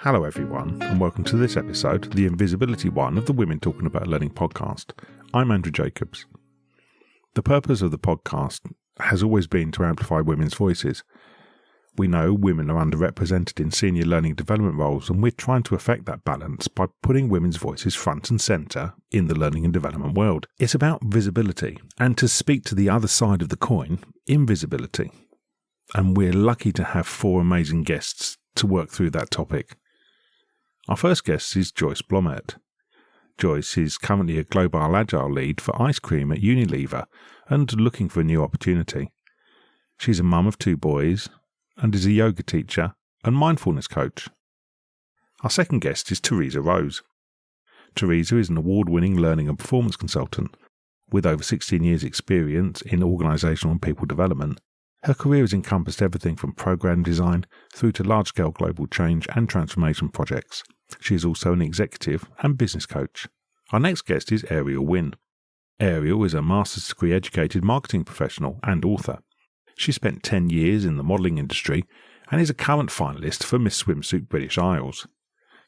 Hello everyone, and welcome to this episode, the Invisibility One of the Women Talking About Learning podcast. I'm Andrew Jacobs. The purpose of the podcast has always been to amplify women's voices. We know women are underrepresented in senior learning development roles, and we're trying to affect that balance by putting women's voices front and centre in the learning and development world. It's about visibility, and to speak to the other side of the coin, invisibility. And we're lucky to have four amazing guests to work through that topic. Our first guest is Joyce Blommet. Joyce is currently a Global Agile lead for ice cream at Unilever and looking for a new opportunity. She's a mum of two boys and is a yoga teacher and mindfulness coach. Our second guest is Teresa Rose. Teresa is an award-winning learning and performance consultant with over 16 years' experience in organisational and people development. Her career has encompassed everything from program design through to large-scale global change and transformation projects. She is also an executive and business coach. Our next guest is Ariel Wynn. Ariel is a master's degree educated marketing professional and author. She spent 10 years in the modelling industry and is a current finalist for Miss Swimsuit British Isles.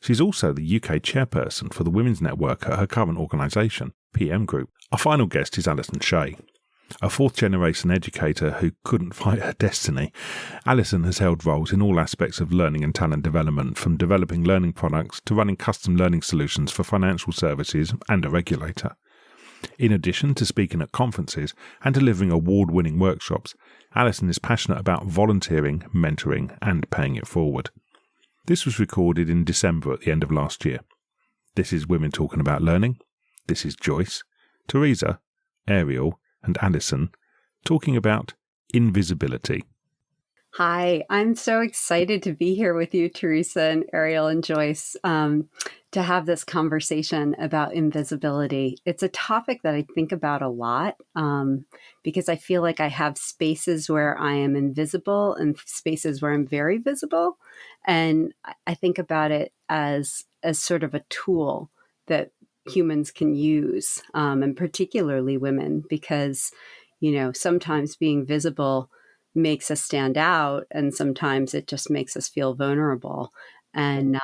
She's also the UK chairperson for the Women's Network at her current organisation, PM Group. Our final guest is Alison Shea. A fourth-generation educator who couldn't fight her destiny, Alison has held roles in all aspects of learning and talent development, from developing learning products to running custom learning solutions for financial services and a regulator. In addition to speaking at conferences and delivering award-winning workshops, Alison is passionate about volunteering, mentoring and paying it forward. This was recorded in December at the end of last year. This is Women Talking About Learning. This is Joyce, Teresa, Ariel and Alison talking about invisibility. Hi, I'm so excited to be here with you, Teresa and Ariel and Joyce, to have this conversation about invisibility. It's a topic that I think about a lot because I feel like I have spaces where I am invisible and spaces where I'm very visible. And I think about it as sort of a tool that humans can use, and particularly women, because, sometimes being visible makes us stand out, and sometimes it just makes us feel vulnerable. And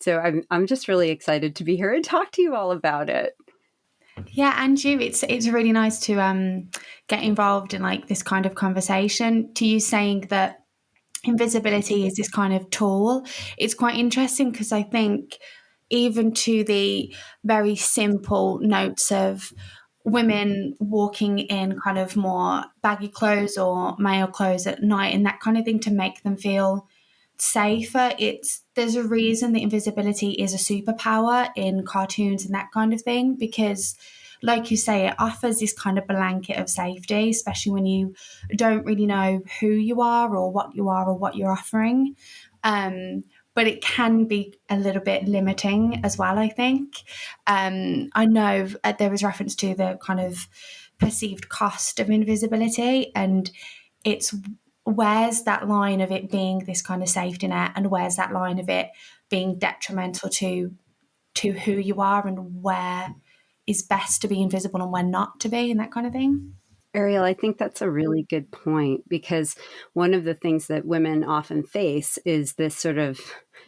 so I'm just really excited to be here and talk to you all about it. Yeah, Andrew, it's really nice to get involved in like this kind of conversation. To you saying that invisibility is this kind of tool, it's quite interesting because I think even to the very simple notes of women walking in kind of more baggy clothes or male clothes at night and that kind of thing to make them feel safer. There's a reason that invisibility is a superpower in cartoons and that kind of thing, because like you say, it offers this kind of blanket of safety, especially when you don't really know who you are or what you're offering. But it can be a little bit limiting as well, I think. I know there was reference to the kind of perceived cost of invisibility, and it's where's that line of it being this kind of safety net, and where's that line of it being detrimental to who you are, and where is best to be invisible and when not to be, and that kind of thing. Ariel, I think that's a really good point, because one of the things that women often face is this sort of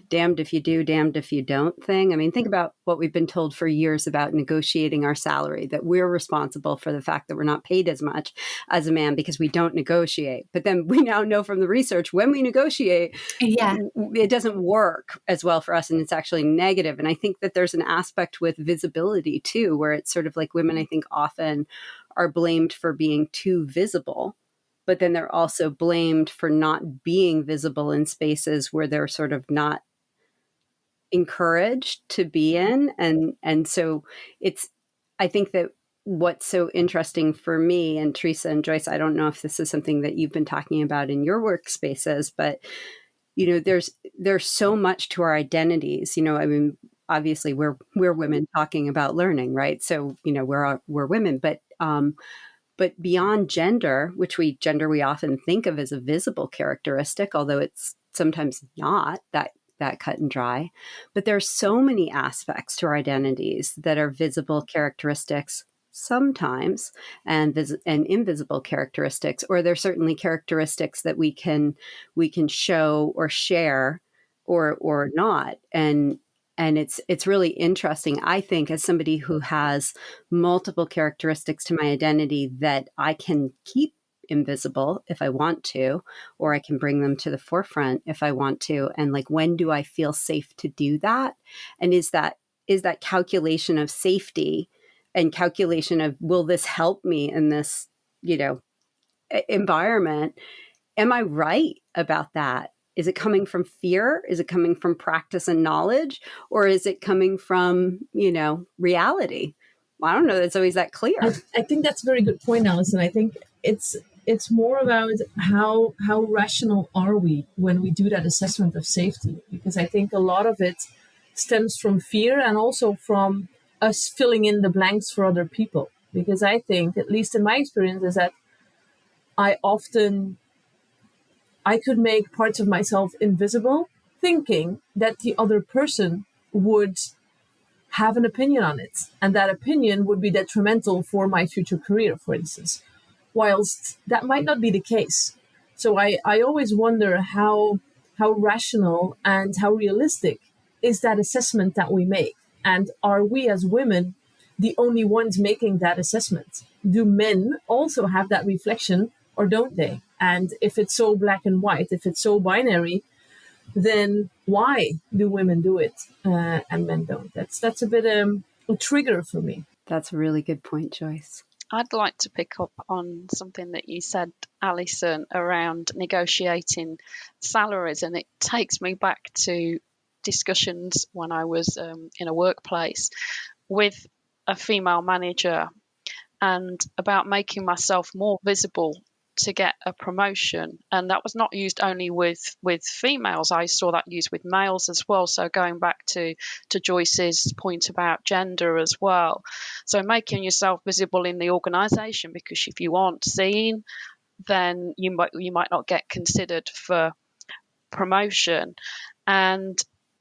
damned if you do, damned if you don't thing. I mean, think about what we've been told for years about negotiating our salary, that we're responsible for the fact that we're not paid as much as a man because we don't negotiate. But then we now know from the research, when we negotiate, it doesn't work as well for us, and it's actually negative. And I think that there's an aspect with visibility too, where it's sort of like women, I think, often are blamed for being too visible, but then they're also blamed for not being visible in spaces where they're sort of not encouraged to be in. And so I think that what's so interesting for me, and Teresa and Joyce, I don't know if this is something that you've been talking about in your workspaces, but there's so much to our identities. I mean, obviously we're women talking about learning, right? So, we're women, but beyond gender, which we often think of as a visible characteristic, although it's sometimes not that cut and dry. But there's so many aspects to our identities that are visible characteristics sometimes, and invisible characteristics, or there's certainly characteristics that we can show or share or not. And it's really interesting, I think, as somebody who has multiple characteristics to my identity, that I can keep invisible if I want to, or I can bring them to the forefront if I want to. And like, when do I feel safe to do that? And is that calculation of safety and calculation of, will this help me in this, environment? Am I right about that? Is it coming from fear? Is it coming from practice and knowledge? Or is it coming from, reality? Well, I don't know that it's always that clear. I think that's a very good point, Alison. I think it's more about how rational are we when we do that assessment of safety, because I think a lot of it stems from fear and also from us filling in the blanks for other people. Because I think, at least in my experience, is that I could make parts of myself invisible, thinking that the other person would have an opinion on it, and that opinion would be detrimental for my future career, for instance, whilst that might not be the case. So I always wonder how rational and how realistic is that assessment that we make, and are we as women the only ones making that assessment? Do men also have that reflection, or don't they? And if it's so black and white, if it's so binary, then why do women do it and men don't? That's a bit a trigger for me. That's a really good point, Joyce. I'd like to pick up on something that you said, Alison, around negotiating salaries. And it takes me back to discussions when I was in a workplace with a female manager, and about making myself more visible to get a promotion. And that was not used only with females. I saw that used with males as well. So going back to Joyce's point about gender as well. So making yourself visible in the organisation, because if you aren't seen, then you might not get considered for promotion. And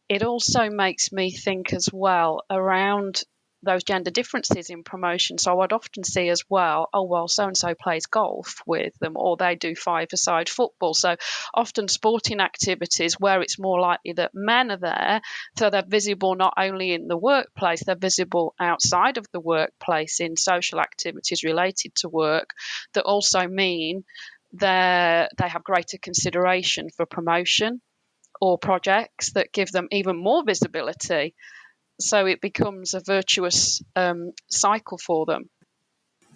it also makes me think as well around those gender differences in promotion. So I'd often see as well, oh, well, so-and-so plays golf with them, or they do five-a-side football. So often sporting activities where it's more likely that men are there, so they're visible not only in the workplace, they're visible outside of the workplace in social activities related to work, that also mean they have greater consideration for promotion or projects that give them even more visibility. So it becomes a virtuous cycle for them.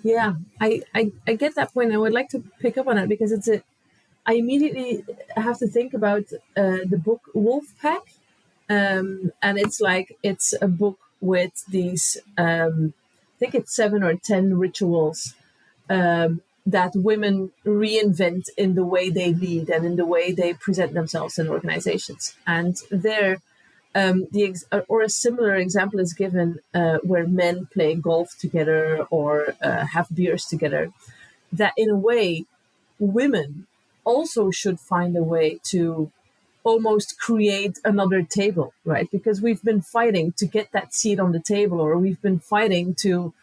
Yeah, I get that point. I would like to pick up on it because I immediately have to think about the book Wolfpack. And it's a book with these, I think it's 7 or 10 rituals that women reinvent in the way they lead and in the way they present themselves in organizations. And there, or a similar example is given where men play golf together or have beers together, that in a way women also should find a way to almost create another table, right? Because we've been fighting to get that seat on the table, or we've been fighting to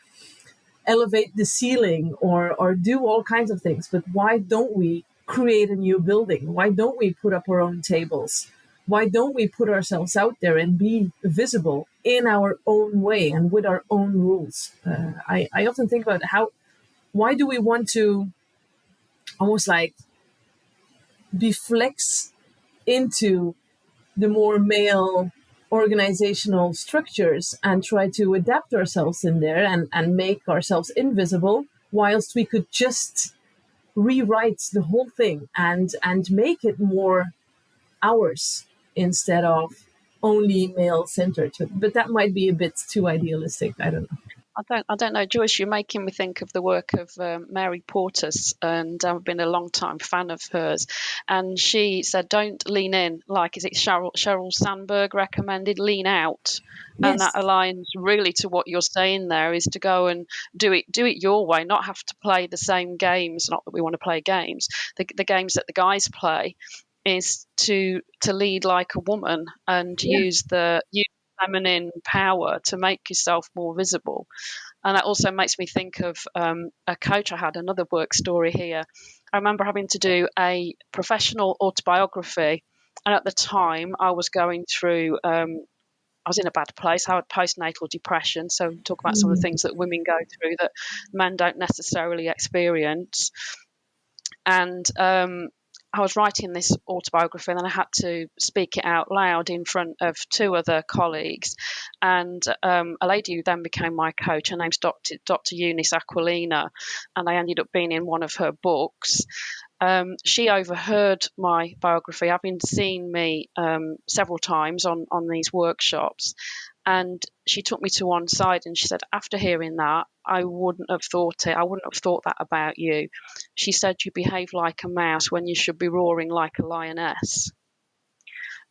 elevate the ceiling or do all kinds of things. But why don't we create a new building? Why don't we put up our own tables? Why don't we put ourselves out there and be visible in our own way and with our own rules? I often think about why do we want to almost like be flex into the more male organizational structures and try to adapt ourselves in there and make ourselves invisible, whilst we could just rewrite the whole thing and make it more ours instead of only male centered. But that might be a bit too idealistic. I don't know. I don't know, Joyce, you're making me think of the work of Mary Portas, and I've been a long time fan of hers. And she said, don't lean in, like, is it Sheryl Sandberg recommended, lean out. Yes. And that aligns really to what you're saying there, is to go and do it your way, not have to play the same games. Not that we want to play games, the games that the guys play, is to lead like a woman and use feminine power to make yourself more visible. And that also makes me think of a coach I had, another work story here. I remember having to do a professional autobiography And at the time, I was going through, I was in a bad place. I had postnatal depression. So talk about some of the things that women go through that men don't necessarily experience. And I was writing this autobiography, and then I had to speak it out loud in front of 2 other colleagues. And a lady who then became my coach, her name's Dr. Eunice Aquilina, and I ended up being in one of her books. She overheard my biography, having seen me several times on these workshops. And she took me to one side and she said, after hearing that, I wouldn't have thought it. I wouldn't have thought that about you. She said, you behave like a mouse when you should be roaring like a lioness.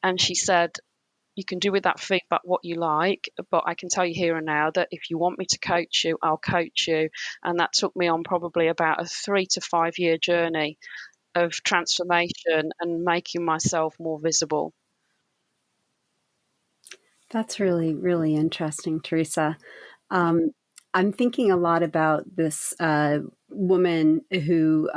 And she said, you can do with that feedback what you like, but I can tell you here and now that if you want me to coach you, I'll coach you. And that took me on probably about a 3 to 5 year journey of transformation and making myself more visible. That's really, really interesting, Teresa. I'm thinking a lot about this woman who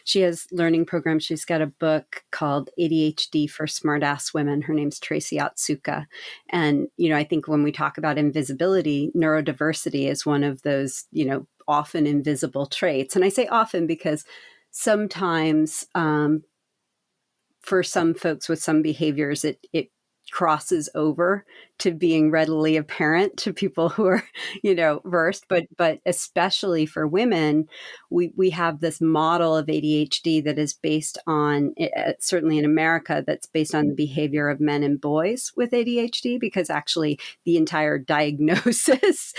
she has learning programs. She's got a book called ADHD for Smartass Women. Her name's Tracy Otsuka. And, I think when we talk about invisibility, neurodiversity is one of those, often invisible traits. And I say often because sometimes for some folks with some behaviors, it crosses over to being readily apparent to people who are, versed. But especially for women, we have this model of ADHD that is based on, certainly in America, that's based on the behavior of men and boys with ADHD, because actually the entire diagnosis,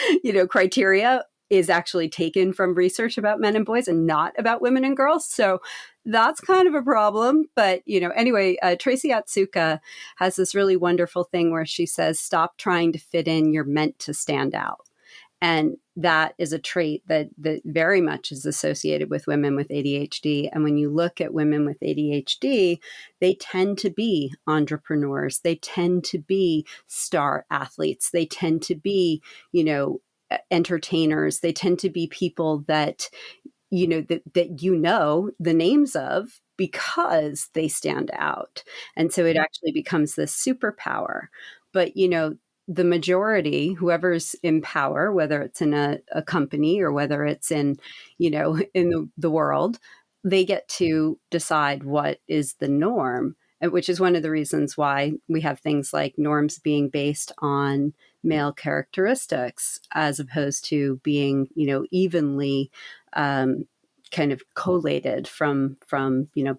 criteria is actually taken from research about men and boys and not about women and girls. So that's kind of a problem. But, anyway, Tracy Otsuka has this really wonderful thing where she says, stop trying to fit in, you're meant to stand out. And that is a trait that very much is associated with women with ADHD. And when you look at women with ADHD, they tend to be entrepreneurs. They tend to be star athletes. They tend to be, entertainers. They tend to be people that, that the names of because they stand out. And so it actually becomes this superpower. But, the majority, whoever's in power, whether it's in a company or whether it's in, in the world, they get to decide what is the norm, which is one of the reasons why we have things like norms being based on male characteristics as opposed to being, evenly kind of collated from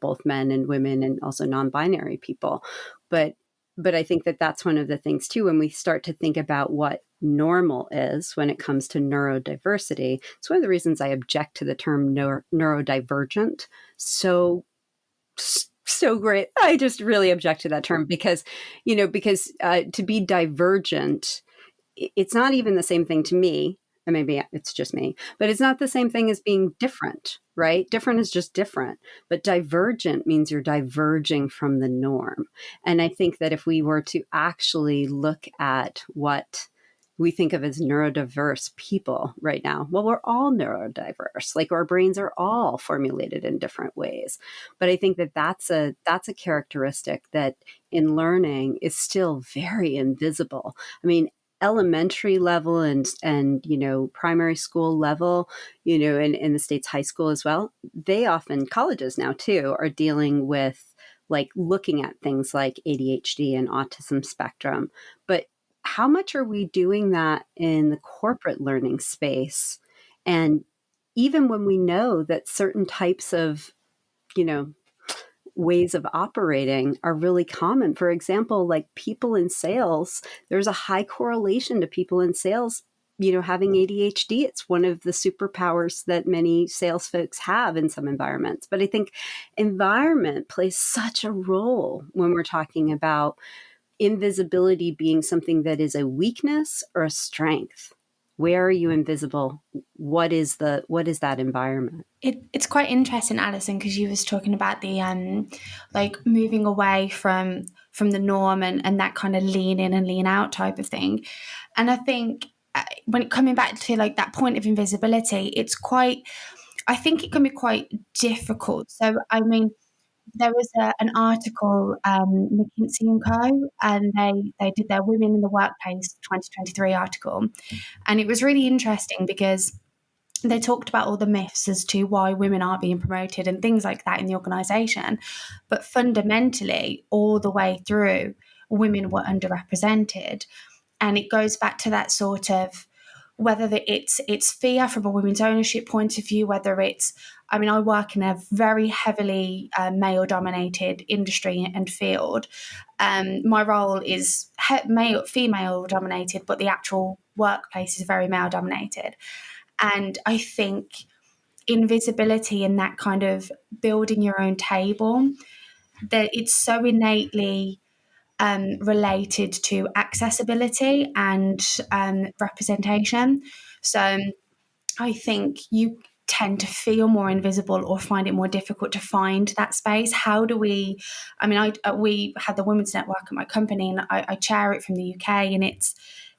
both men and women and also non-binary people. But I think that that's one of the things too, when we start to think about what normal is when it comes to neurodiversity. It's one of the reasons I object to the term neurodivergent. So great. I just really object to that term because to be divergent, it's not even the same thing to me. And maybe it's just me, but it's not the same thing as being different, right? Different is just different, but divergent means you're diverging from the norm. And I think that if we were to actually look at what we think of as neurodiverse people right now, well, we're all neurodiverse. Like our brains are all formulated in different ways. But I think that that's a characteristic that in learning is still very invisible. I mean, elementary level and primary school level, and in the States high school as well, they often, colleges now too, are dealing with like looking at things like ADHD and autism spectrum. But how much are we doing that in the corporate learning space? And even when we know that certain types of ways of operating are really common. For example, like people in sales, there's a high correlation to people in sales, having ADHD. It's one of the superpowers that many sales folks have in some environments. But I think environment plays such a role when we're talking about invisibility being something that is a weakness or a strength. Where are you invisible? What is that environment? It's quite interesting, Alison, because you was talking about the like moving away from the norm and that kind of lean in and lean out type of thing. And I think when coming back to like that point of invisibility, I think it can be quite difficult. So I mean, there was an article, McKinsey and Co, and they did their Women in the Workplace 2023 article, and it was really interesting because they talked about all the myths as to why women aren't being promoted and things like that in the organisation, but fundamentally, all the way through, women were underrepresented, and it goes back to that sort of whether it's fear from a women's ownership point of view, whether it's, I mean, I work in a very heavily male-dominated industry and field. My role is female-dominated, but the actual workplace is very male-dominated. And I think invisibility and that kind of building your own table, that it's so innately related to accessibility and representation. So I think you tend to feel more invisible or find it more difficult to find that space. How do we, I mean, we had the Women's Network at my company, and I chair it from the UK, and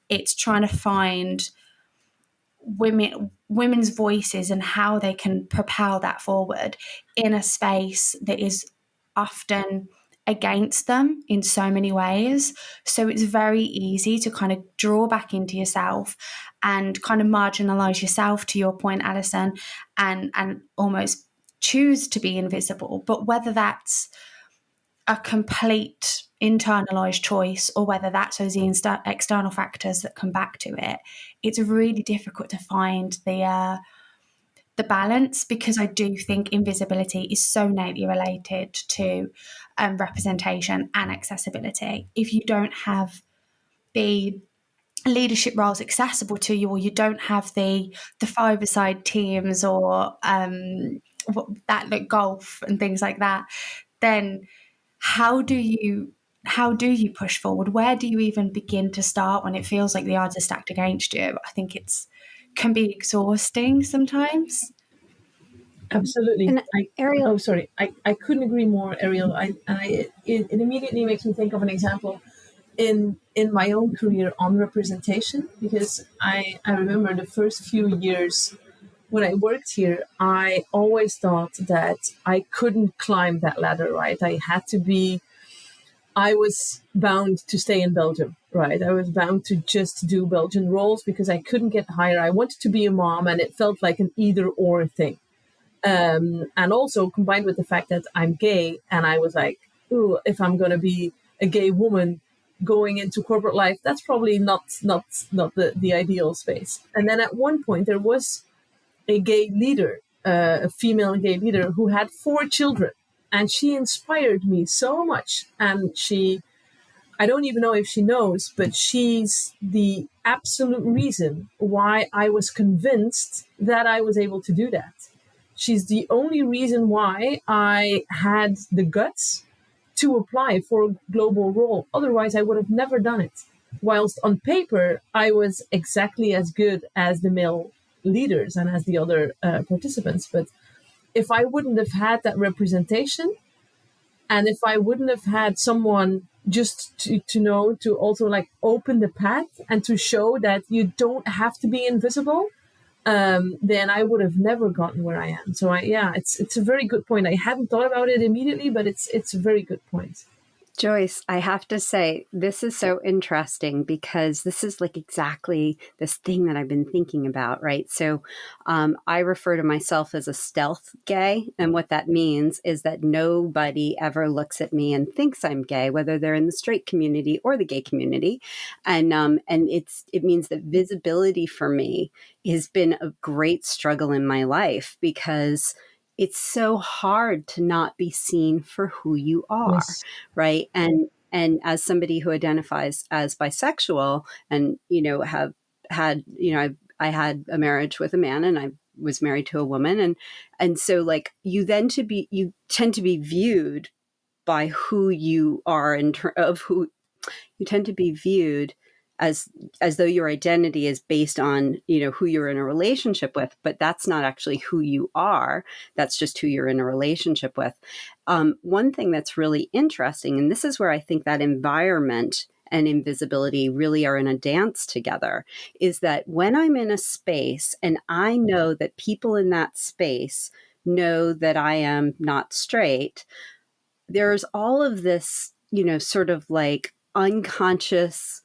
it's trying to find women's voices and how they can propel that forward in a space that is often against them in so many ways. So it's very easy to kind of draw back into yourself and kind of marginalize yourself, to your point, Alison, and almost choose to be invisible. But whether that's a complete internalized choice or whether that's those external factors that come back to it, it's really difficult to find the balance, because I do think invisibility is so innately related to representation and accessibility. If you don't have the leadership roles accessible to you, or you don't have the five-a-side teams or that like golf and things like that, then how do you push forward? Where do you even begin to start when it feels like the odds are stacked against you? I think can be exhausting sometimes. Absolutely. And Ariel, I couldn't agree more, Ariel. It immediately makes me think of an example in my own career on representation, because I remember the first few years when I worked here, I always thought that I couldn't climb that ladder, right? I was bound to stay in Belgium, right? I was bound to just do Belgian roles because I couldn't get higher. I wanted to be a mom, and it felt like an either or thing. And also combined with the fact that I'm gay, and I was like, ooh, if I'm going to be a gay woman going into corporate life, that's probably not the ideal space. And then at one point there was a gay leader, a female gay leader who had 4 children, and she inspired me so much. And I don't even know if she knows, but she's the absolute reason why I was convinced that I was able to do that. She's the only reason why I had the guts to apply for a global role. Otherwise, I would have never done it. Whilst on paper, I was exactly as good as the male leaders and as the other participants. But if I wouldn't have had that representation, and if I wouldn't have had someone just to know to also like open the path and to show that you don't have to be invisible, then I would have never gotten where I am. So it's a very good point. I hadn't thought about it immediately, but it's a very good point. Joyce, I have to say, this is so interesting because this is like exactly this thing that I've been thinking about, right? So I refer to myself as a stealth gay. And what that means is that nobody ever looks at me and thinks I'm gay, whether they're in the straight community or the gay community. And it means that visibility for me has been a great struggle in my life, because it's so hard to not be seen for who you are, Yes. right? And as somebody who identifies as bisexual, and have had, I had a marriage with a man, and I was married to a woman, and so like you tend to be viewed by who you are you tend to be viewed as though your identity is based on who you're in a relationship with, but that's not actually who you are. That's just who you're in a relationship with. One thing that's really interesting, and this is where I think that environment and invisibility really are in a dance together, is that when I'm in a space and I know that people in that space know that I am not straight, there's all of this, sort of like unconscious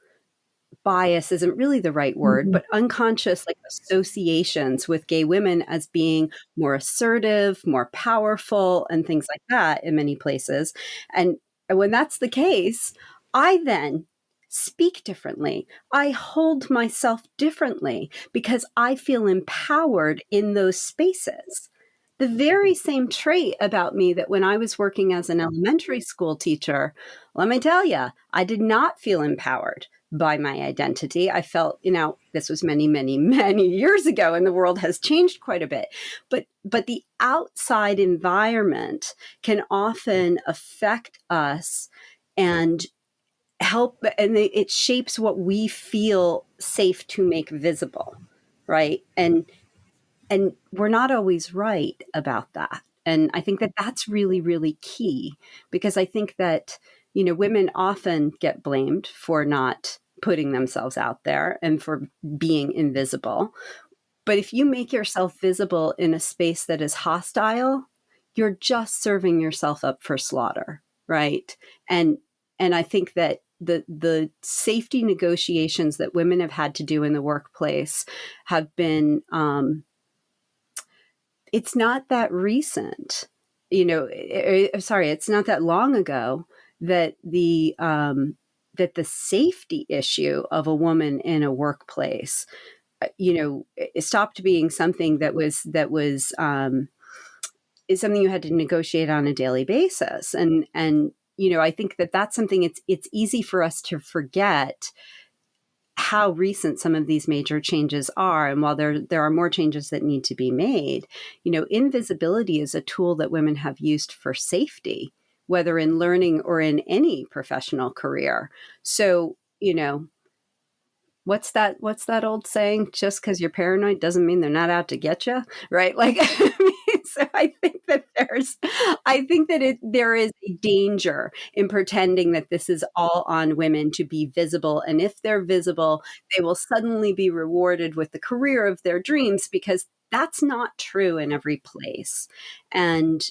bias isn't really the right word, but unconscious like associations with gay women as being more assertive, more powerful, and things like that in many places. And when that's the case, I then speak differently. I hold myself differently because I feel empowered in those spaces. The very same trait about me that when I was working as an elementary school teacher, let me tell you, I did not feel empowered by my identity. I felt, this was many, many, many years ago, and the world has changed quite a bit. But the outside environment can often affect us and help, and it shapes what we feel safe to make visible, right? And we're not always right about that. And I think that that's really, really key, because I think that, women often get blamed for not putting themselves out there and for being invisible. But if you make yourself visible in a space that is hostile, you're just serving yourself up for slaughter, right? And I think that the safety negotiations that women have had to do in the workplace have been it's not that recent, it's not that long ago that the safety issue of a woman in a workplace, it stopped being something that was is something you had to negotiate on a daily basis. And I think that that's something it's easy for us to forget how recent some of these major changes are. And while there are more changes that need to be made, invisibility is a tool that women have used for safety, whether in learning or in any professional career. So, what's that old saying? Just because you're paranoid doesn't mean they're not out to get you, right? Like, so I think that there is a danger in pretending that this is all on women to be visible. And if they're visible, they will suddenly be rewarded with the career of their dreams, because that's not true in every place. And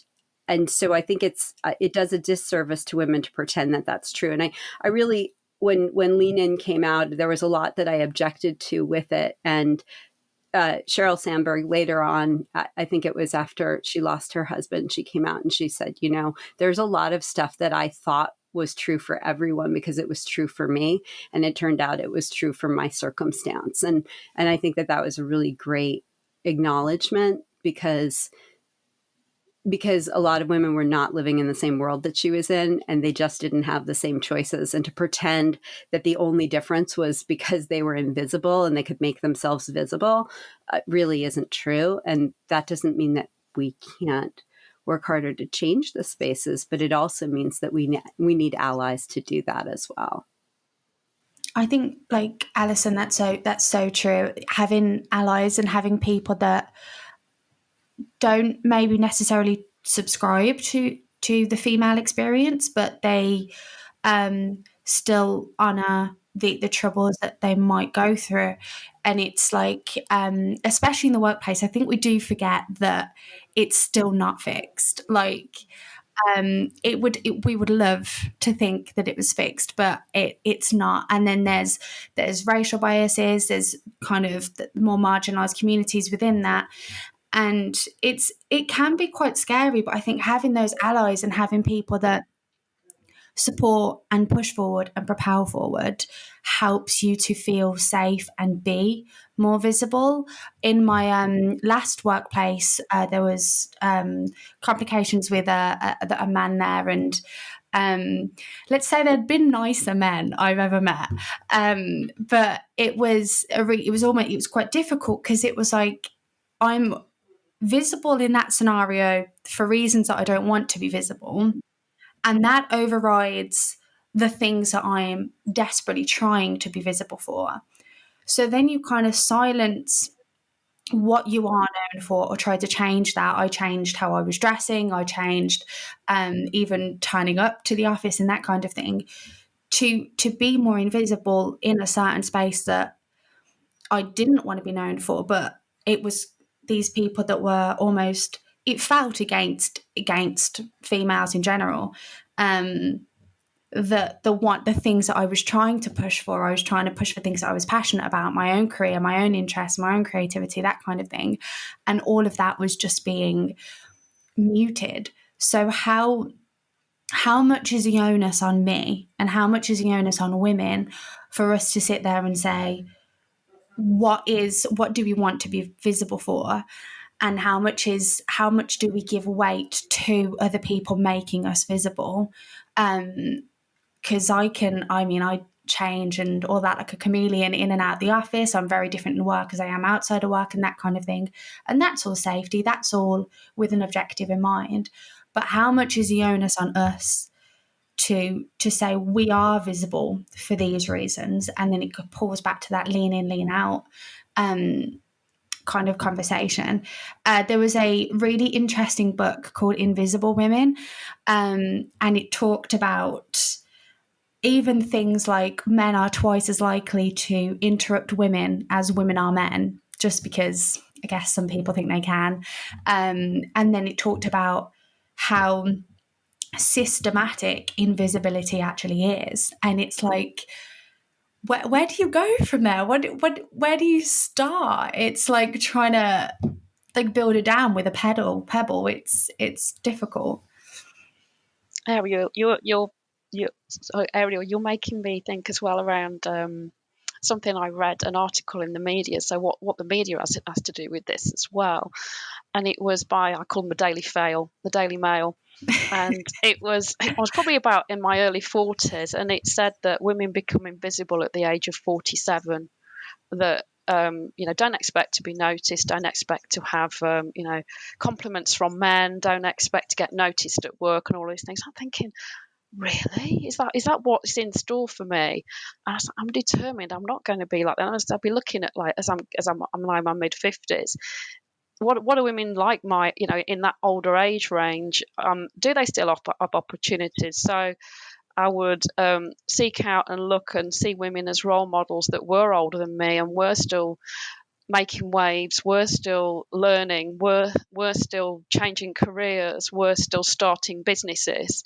so I think it does a disservice to women to pretend that that's true. And I really, when Lean In came out, there was a lot that I objected to with it. And Sheryl Sandberg later on, I think it was after she lost her husband, she came out and she said, there's a lot of stuff that I thought was true for everyone because it was true for me. And it turned out it was true for my circumstance. And I think that was a really great acknowledgement, because a lot of women were not living in the same world that she was in, and they just didn't have the same choices. And to pretend that the only difference was because they were invisible and they could make themselves visible really isn't true. And that doesn't mean that we can't work harder to change the spaces, but it also means that we need allies to do that as well. I think, like Alison, that's so true. Having allies and having people that don't maybe necessarily subscribe to the female experience, but they still honor the troubles that they might go through. And it's like, especially in the workplace, I think we do forget that it's still not fixed. Like, we would love to think that it was fixed, but it's not. And then there's racial biases, there's kind of the more marginalized communities within that. And it can be quite scary, but I think having those allies and having people that support and push forward and propel forward helps you to feel safe and be more visible. In my last workplace, there was complications with a man there, and let's say there'd been nicer men I've ever met, but it was quite difficult, because it was like, I'm visible in that scenario for reasons that I don't want to be visible, and that overrides the things that I'm desperately trying to be visible for. So then you kind of silence what you are known for, or try to change that. I changed how I was dressing. I changed even turning up to the office and that kind of thing to be more invisible in a certain space that I didn't want to be known for. But it was these people that were almost it felt against females in general. The things that I was trying to push for, I was trying to push for things that I was passionate about, my own career, my own interests, my own creativity, that kind of thing. And all of that was just being muted. So how much is the onus on me, and how much is the onus on women for us to sit there and say, what do we want to be visible for? And how much do we give weight to other people making us visible? Because I change and all that like a chameleon in and out of the office. I'm very different in work as I am outside of work and that kind of thing. And that's all safety. That's all with an objective in mind. But how much is the onus on us to say we are visible for these reasons? And then it pulls back to that lean in, lean out kind of conversation. There was a really interesting book called Invisible Women, and it talked about even things like men are twice as likely to interrupt women as women are men, just because I guess some people think they can. And then it talked about how systematic invisibility actually is. And it's like, where do you go from there? Where do you start? It's like trying to like build a dam with a pebble. It's difficult. Ariel, Ariel, you're making me think as well around something I read, an article in the media. So what the media has to do with this as well, and it was by, I call them the Daily Mail, and it was probably about in my early 40s, and it said that women become invisible at the age of 47. That don't expect to be noticed, don't expect to have compliments from men, don't expect to get noticed at work, and all these things. I'm thinking, really, is that what's in store for me? And I'm determined I'm not going to be like that. I'll be looking at, like, as I'm in my mid 50s, what are women like my in that older age range, do they still offer up opportunities? So I would seek out and look and see women as role models that were older than me and were still making waves, were still learning, were still changing careers, were still starting businesses,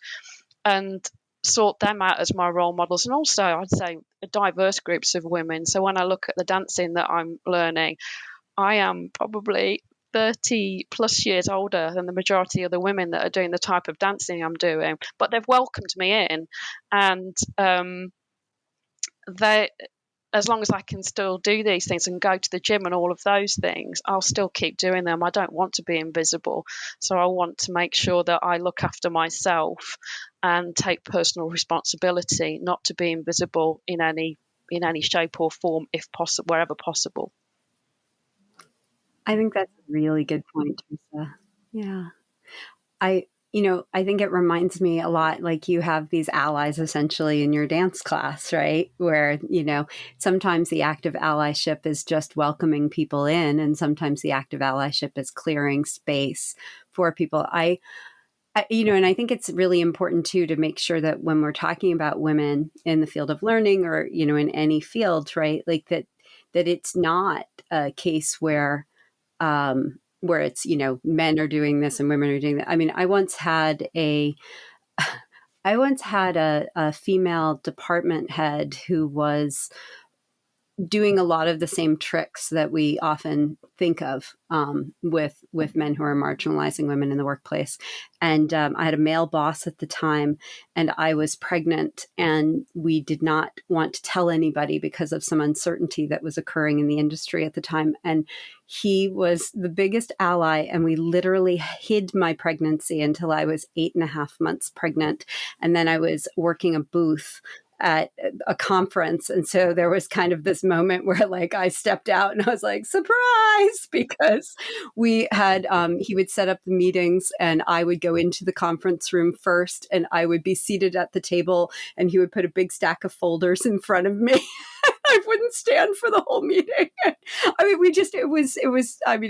and sort them out as my role models. And also, I'd say, diverse groups of women. So when I look at the dancing that I'm learning, I am probably 30 plus years older than the majority of the women that are doing the type of dancing I'm doing, but they've welcomed me in, and they, as long as I can still do these things and go to the gym and all of those things, I'll still keep doing them. I don't want to be invisible, so I want to make sure that I look after myself and take personal responsibility not to be invisible in any shape or form, if possible, wherever possible. I think that's a really good point, Teresa. Yeah. I think it reminds me a lot, like, you have these allies essentially in your dance class, right? Where, sometimes the act of allyship is just welcoming people in, and sometimes the act of allyship is clearing space for people. And I think it's really important too to make sure that when we're talking about women in the field of learning, or, in any field, right? Like that it's not a case where it's, men are doing this and women are doing that. I mean, I once had a female department head who was doing a lot of the same tricks that we often think of with men who are marginalizing women in the workplace. And I had a male boss at the time, and I was pregnant, and we did not want to tell anybody because of some uncertainty that was occurring in the industry at the time. And he was the biggest ally, and we literally hid my pregnancy until I was 8.5 months pregnant. And then I was working a booth at a conference. And so there was kind of this moment where, like, I stepped out and I was like, surprise, because we had, he would set up the meetings, and I would go into the conference room first, and I would be seated at the table, and he would put a big stack of folders in front of me. I wouldn't stand for the whole meeting. I mean,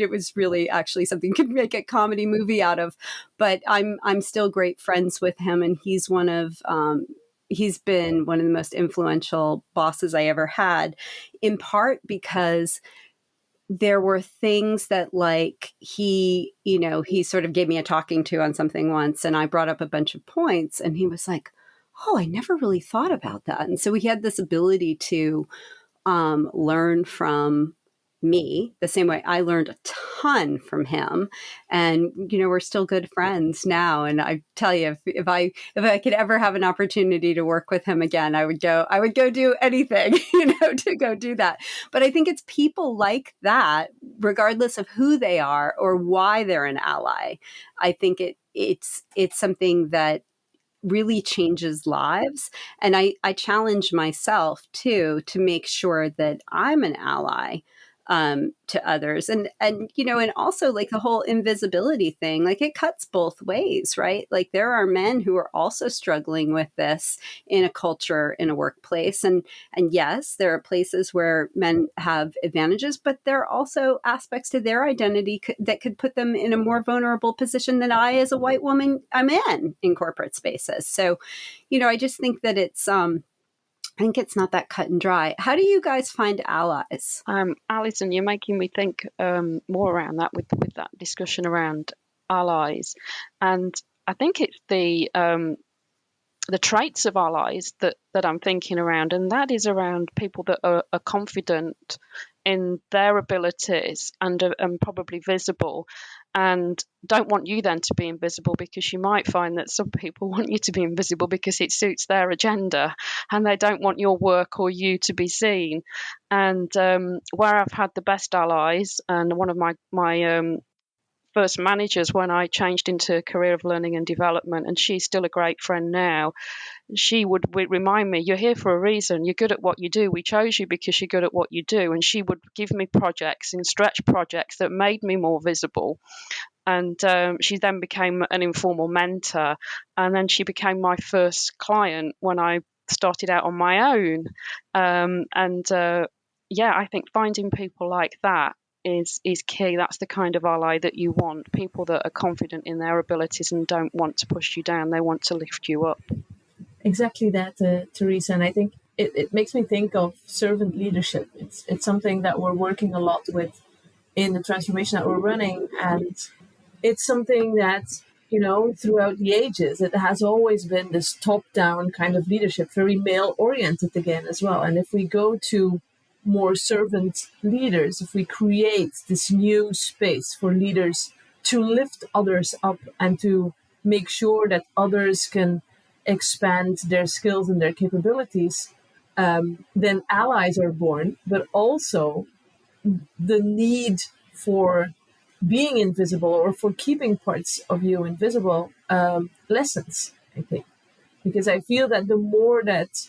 it was really actually something you could make a comedy movie out of, but I'm still great friends with him. And he's he's been one of the most influential bosses I ever had, in part because there were things that like he sort of gave me a talking to on something once, and I brought up a bunch of points and he was like, oh, I never really thought about that. And so he had this ability to learn from me the same way I learned a ton from him. And, we're still good friends now. And I tell you, if I could ever have an opportunity to work with him again, I would go do anything, to go do that. But I think it's people like that, regardless of who they are or why they're an ally. I think it's something that really changes lives. And I challenge myself too, to make sure that I'm an ally to others. And also like the whole invisibility thing, like it cuts both ways, right? Like there are men who are also struggling with this in a culture, in a workplace. And yes, there are places where men have advantages, but there are also aspects to their identity that could put them in a more vulnerable position than I, as a white woman, I'm in corporate spaces. So, I just think that I think it's not that cut and dry. How do you guys find allies? Alison, you're making me think more around that with that discussion around allies, and I think it's the traits of allies that I'm thinking around, and that is around people that are confident in their abilities and probably visible, and don't want you then to be invisible, because you might find that some people want you to be invisible because it suits their agenda and they don't want your work or you to be seen. And where I've had the best allies, and one of my first managers when I changed into a career of learning and development, and she's still a great friend now, she would remind me, you're here for a reason, you're good at what you do, we chose you because you're good at what you do. And she would give me projects and stretch projects that made me more visible. And she then became an informal mentor, and then she became my first client when I started out on my own. I think finding people like that is key. That's the kind of ally that you want, people that are confident in their abilities and don't want to push you down, they want to lift you up. Exactly that, Teresa. And I think it makes me think of servant leadership. It's something that we're working a lot with in the transformation that we're running. And it's something that, throughout the ages, it has always been this top-down kind of leadership, very male-oriented again as well. And if we go to more servant leaders, if we create this new space for leaders to lift others up and to make sure that others can expand their skills and their capabilities, then allies are born, but also the need for being invisible or for keeping parts of you invisible lessens, I think. Because I feel that the more that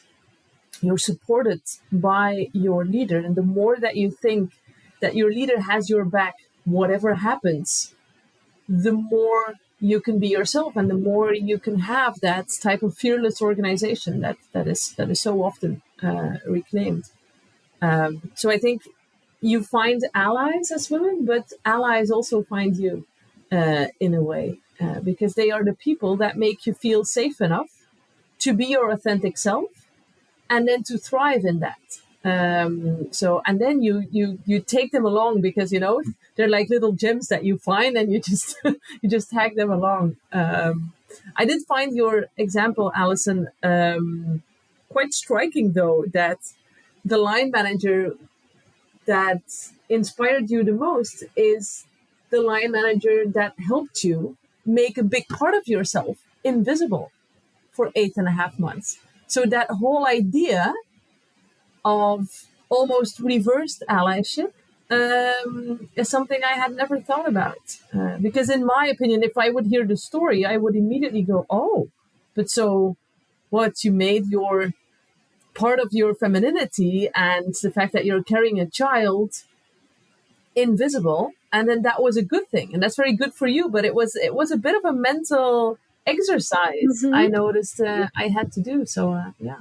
you're supported by your leader, and the more that you think that your leader has your back, whatever happens, the more you can be yourself, and the more you can have that type of fearless organization that is so often reclaimed. So I think you find allies as women, but allies also find you in a way, because they are the people that make you feel safe enough to be your authentic self and then to thrive in that. And then you take them along, because they're like little gems that you find, and you just tag them along. I did find your example, Alison, quite striking, though, that the line manager that inspired you the most is the line manager that helped you make a big part of yourself invisible for 8.5 months. So that whole idea of almost reversed allyship is something I had never thought about. Because in my opinion, if I would hear the story, I would immediately go, oh, but so what, you made your part of your femininity and the fact that you're carrying a child invisible, and then that was a good thing, and that's very good for you, but it was a bit of a mental exercise. I noticed I had to do. So yeah.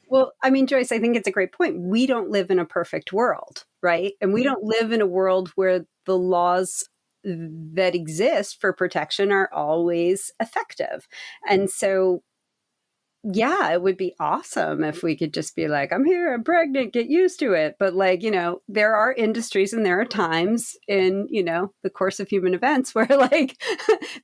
Well, I mean, Joyce, I think it's a great point. We don't live in a perfect world, right? And we don't live in a world where the laws that exist for protection are always effective. And so yeah, it would be awesome if we could just be like, I'm here, I'm pregnant, get used to it. But like, there are industries and there are times in, the course of human events where like,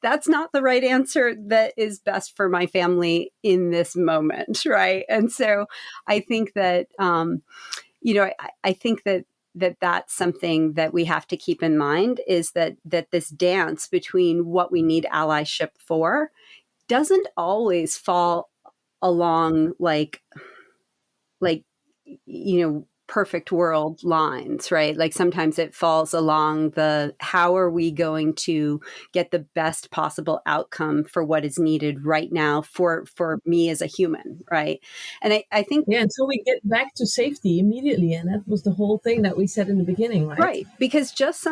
that's not the right answer that is best for my family in this moment. Right. And so I think that, I think that's something that we have to keep in mind, is that this dance between what we need allyship for doesn't always fall along like perfect world lines, right? Like sometimes it falls along the, how are we going to get the best possible outcome for what is needed right now for me as a human, right? And I think until we get back to safety immediately, and that was the whole thing that we said in the beginning, right, because just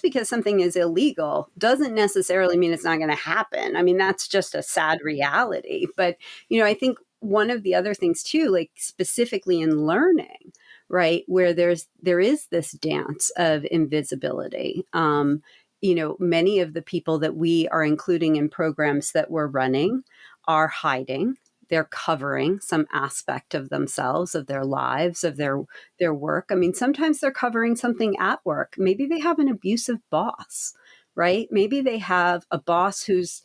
because something is illegal doesn't necessarily mean it's not going to happen. I mean, that's just a sad reality. But I think one of the other things too, like specifically in learning, right, where there is this dance of invisibility. Many of the people that we are including in programs that we're running are hiding. They're covering some aspect of themselves, of their lives, of their work. I mean, sometimes they're covering something at work. Maybe they have an abusive boss, right? Maybe they have a boss who's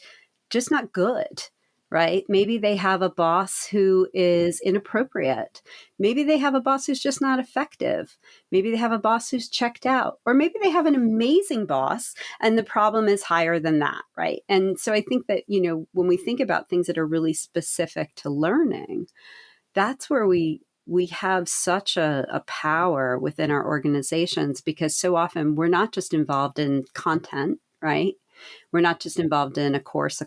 just not good, right? Maybe they have a boss who is inappropriate. Maybe they have a boss who's just not effective. Maybe they have a boss who's checked out, or maybe they have an amazing boss and the problem is higher than that, right? And so I think that, when we think about things that are really specific to learning, that's where we have such a power within our organizations, because so often we're not just involved in content, right? We're not just involved in a course,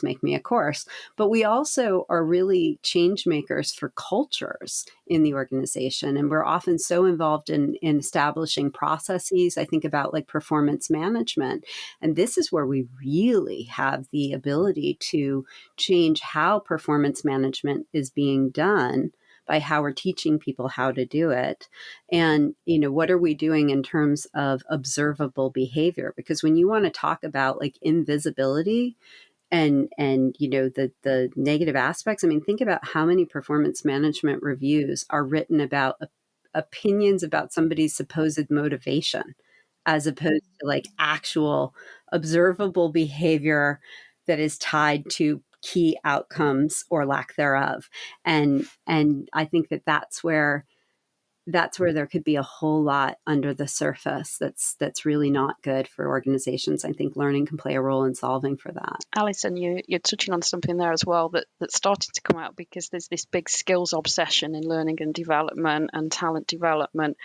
make me a course, but we also are really change makers for cultures in the organization. And we're often so involved in establishing processes. I think about like performance management. And this is where we really have the ability to change how performance management is being done by how we're teaching people how to do it. And, what are we doing in terms of observable behavior? Because when you want to talk about like invisibility and the negative aspects, I mean, think about how many performance management reviews are written about opinions about somebody's supposed motivation, as opposed to like actual observable behavior that is tied to key outcomes or lack thereof. And I think that that's where there could be a whole lot under the surface that's really not good for organizations. I think learning can play a role in solving for that. Alison, you're touching on something there as well that's starting to come out, because there's this big skills obsession in learning and development and talent development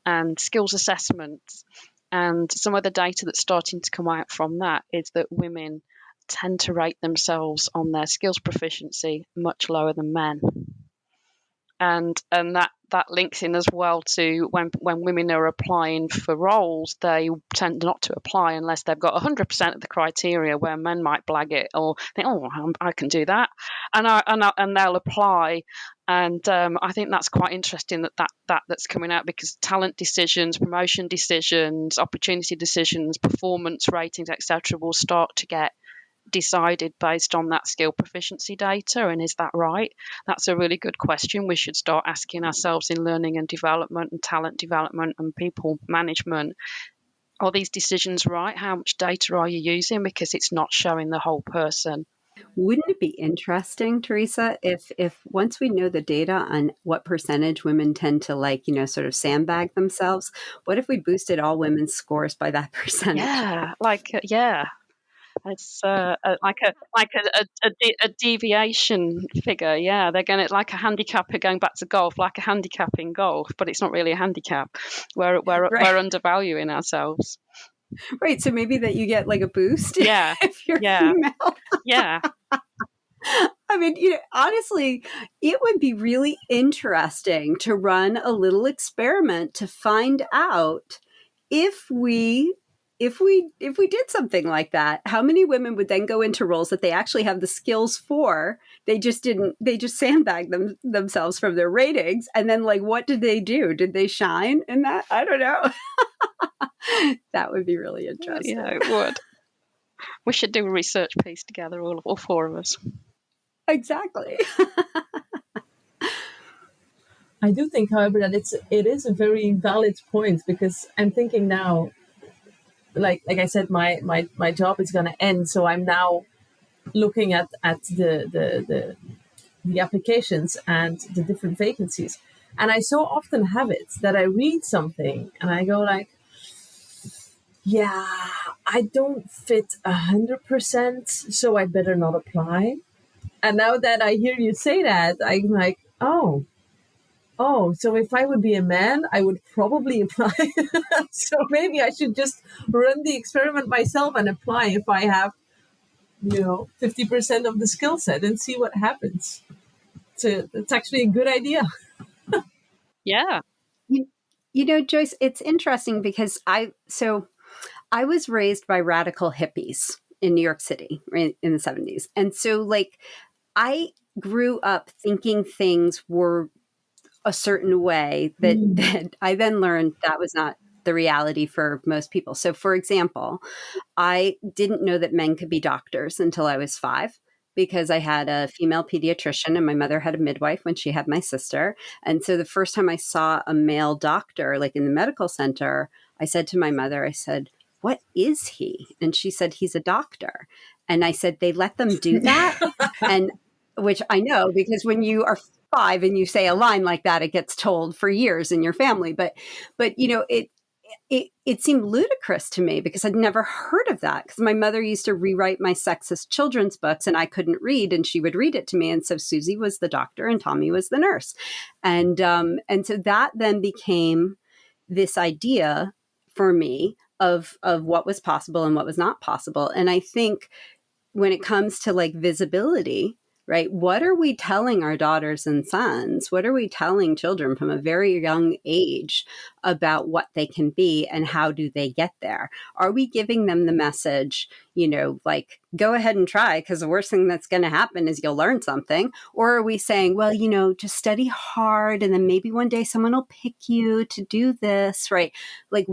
and skills assessments. And some of the data that's starting to come out from that is that women tend to rate themselves on their skills proficiency much lower than men. And that links in as well to when women are applying for roles, they tend not to apply unless they've got 100% of the criteria, where men might blag it or think, oh, I can do that, and they'll apply. And I think that's quite interesting that's coming out, because talent decisions, promotion decisions, opportunity decisions, performance ratings, etc., will start to get decided based on that skill proficiency data. And is that right? That's a really good question we should start asking ourselves in learning and development and talent development and people management. Are these decisions right? How much data are you using? Because it's not showing the whole person. Wouldn't it be interesting, Teresa, if once we know the data on what percentage women tend to like, sort of sandbag themselves, what if we boosted all women's scores by that percentage? Yeah, it's like a deviation figure. Yeah, they're going to, like a handicapper going back to golf, like a handicap in golf, but it's not really a handicap. We're undervaluing ourselves. Right. So maybe that you get like a boost. Yeah. If you're female. Yeah. I mean, honestly, it would be really interesting to run a little experiment to find out if we did something like that, how many women would then go into roles that they actually have the skills for? They just sandbagged themselves from their ratings. And then like, what did they do? Did they shine in that? I don't know. That would be really interesting. Yeah, it would. We should do a research piece together, all four of us. Exactly. I do think, however, that it is a very valid point, because I'm thinking now, like I said, my job is going to end, so I'm now looking at the applications and the different vacancies, and I so often have it that I read something and I go like, yeah, I don't fit 100%, so I better not apply. And now that I hear you say that, I'm like, oh, so if I would be a man, I would probably apply. So maybe I should just run the experiment myself and apply if I have, 50% of the skill set, and see what happens. So it's actually a good idea. Yeah. Joyce, it's interesting because I was raised by radical hippies in New York City in the 70s. And so like I grew up thinking things were a certain way that I then learned that was not the reality for most people. So for example, I didn't know that men could be doctors until I was 5, because I had a female pediatrician and my mother had a midwife when she had my sister. And so the first time I saw a male doctor, like in the medical center, I said to my mother, I said, "What is he?" And she said, "He's a doctor." And I said, "They let them do that?" And which I know, because when you are 5 and you say a line like that, it gets told for years in your family. But it seemed ludicrous to me because I'd never heard of that, because my mother used to rewrite my sexist children's books and I couldn't read, and she would read it to me. And so Susie was the doctor and Tommy was the nurse. And so that then became this idea for me of what was possible and what was not possible. And I think when it comes to like visibility, right? What are we telling our daughters and sons? What are we telling children from a very young age about what they can be and how do they get there? Are we giving them the message, like, go ahead and try, because the worst thing that's going to happen is you'll learn something? Or are we saying, well, just study hard and then maybe one day someone will pick you to do this, right? Like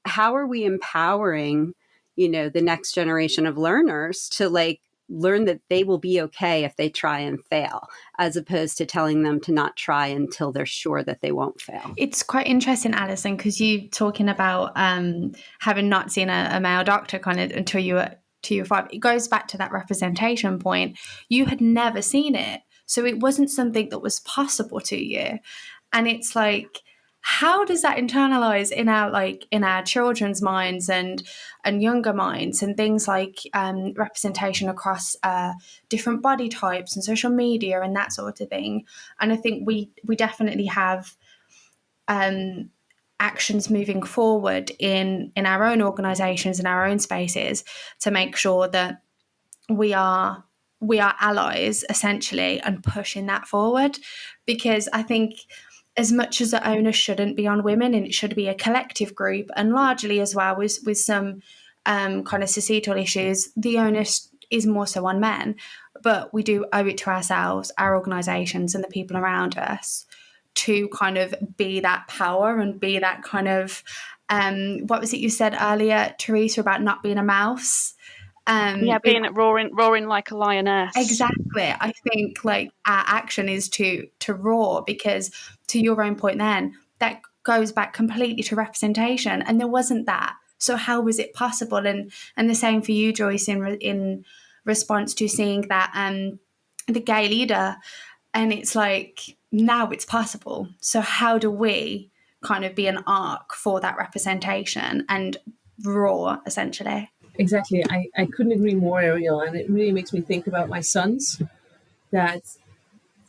how are we empowering, the next generation of learners to like learn that they will be okay if they try and fail, as opposed to telling them to not try until they're sure that they won't fail? It's quite interesting, Alison, because you talking about having not seen a male doctor kind of until you were 5. It goes back to that representation point. You had never seen it, so it wasn't something that was possible to you. And it's like, how does that internalize in our children's minds and younger minds, and things like representation across different body types and social media and that sort of thing? And I think we definitely have actions moving forward in our own organizations, in our own spaces, to make sure that we are allies essentially and pushing that forward. Because I think, as much as the onus shouldn't be on women and it should be a collective group, and largely as well with some kind of societal issues, the onus is more so on men. But we do owe it to ourselves, our organisations and the people around us, to kind of be that power and be that kind of, what was it you said earlier, Teresa, about not being a mouse? Being roaring like a lioness. Exactly. I think like our action is to roar, because to your own point then, that goes back completely to representation, and there wasn't that. So how was it possible? And the same for you, Joyce, in response to seeing that the gay leader, and it's like, now it's possible. So how do we kind of be an arc for that representation and roar, essentially? Exactly. I couldn't agree more, Ariel. And it really makes me think about my sons, that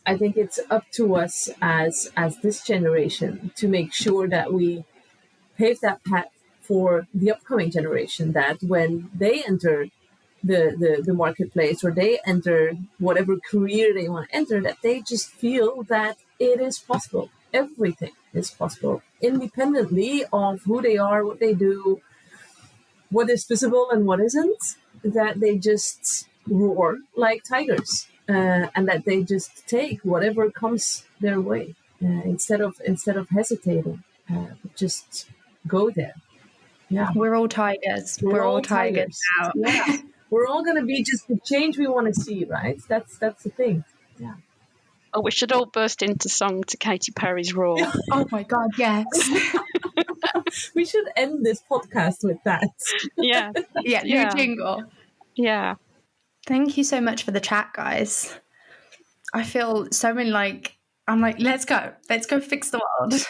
I think it's up to us as this generation to make sure that we pave that path for the upcoming generation, that when they enter the marketplace, or they enter whatever career they want to enter, that they just feel that it is possible. Everything is possible, independently of who they are, what they do, what is visible and what isn't, that they just roar like tigers, and that they just take whatever comes their way, instead of hesitating, just go there. Yeah, we're all tigers. We're all tigers now. Yeah. We're all going to be just the change we want to see, right? That's the thing. Yeah. Oh, we should all burst into song to Katy Perry's Roar. Oh my God, yes. We should end this podcast with that. Yeah. Yeah, new jingle. Yeah. Thank you so much for the chat, guys. I feel so many I'm like, let's go fix the world.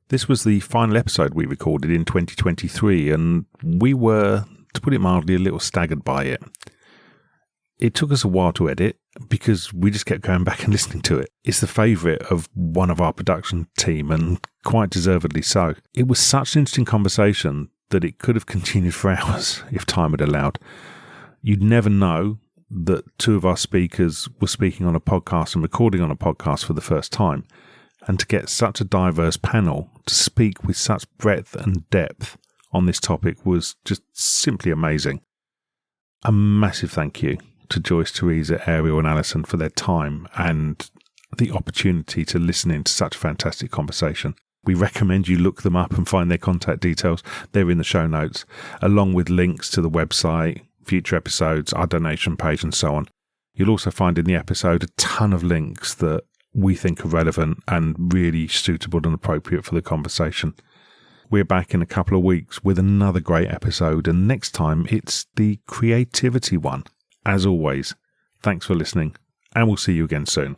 This was the final episode we recorded in 2023, and we were, to put it mildly, a little staggered by it. It took us a while to edit because we just kept going back and listening to it. It's the favourite of one of our production team, and quite deservedly so. It was such an interesting conversation that it could have continued for hours if time had allowed. You'd never know that two of our speakers were speaking on a podcast and recording on a podcast for the first time. And to get such a diverse panel to speak with such breadth and depth on this topic was just simply amazing. A massive thank you to Joyce, Teresa, Ariel and Alison for their time and the opportunity to listen into such a fantastic conversation. We recommend you look them up and find their contact details. They're in the show notes, along with links to the website, future episodes, our donation page and so on. You'll also find in the episode a ton of links that we think are relevant and really suitable and appropriate for the conversation. We're back in a couple of weeks with another great episode, and next time it's the creativity one. As always, thanks for listening, and we'll see you again soon.